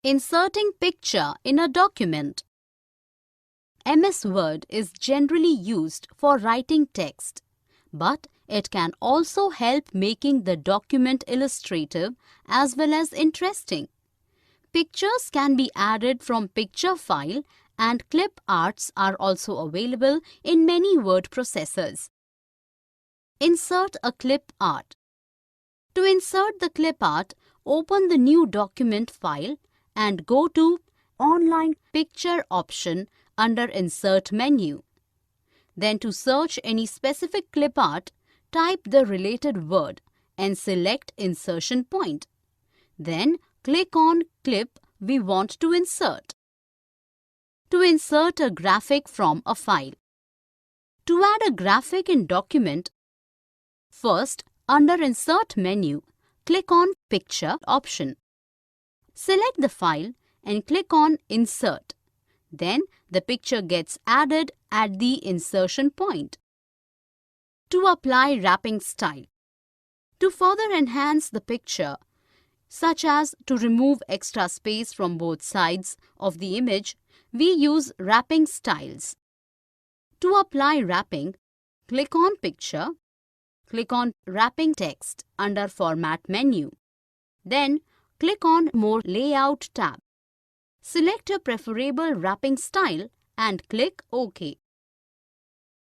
Inserting picture in a document. MS Word is generally used for writing text, but it can also help making the document illustrative as well as interesting. Pictures can be added from picture file and clip arts are also available in many word processors. Insert a clip art. To insert the clip art, open the new document file and go to Online Picture option under Insert menu. Then to search any specific clip art, type the related word and select insertion point. Then click on clip we want to insert. To insert a graphic from a file. To add a graphic in document, first under Insert menu, click on Picture option. Select the file and click on Insert. Then the picture gets added at the insertion point. To apply wrapping style. To further enhance the picture, such as to remove extra space from both sides of the image, we use wrapping styles. To apply wrapping, click on Picture, click on Wrapping Text under Format menu. Then click on More Layout tab. Select your preferable wrapping style and click OK.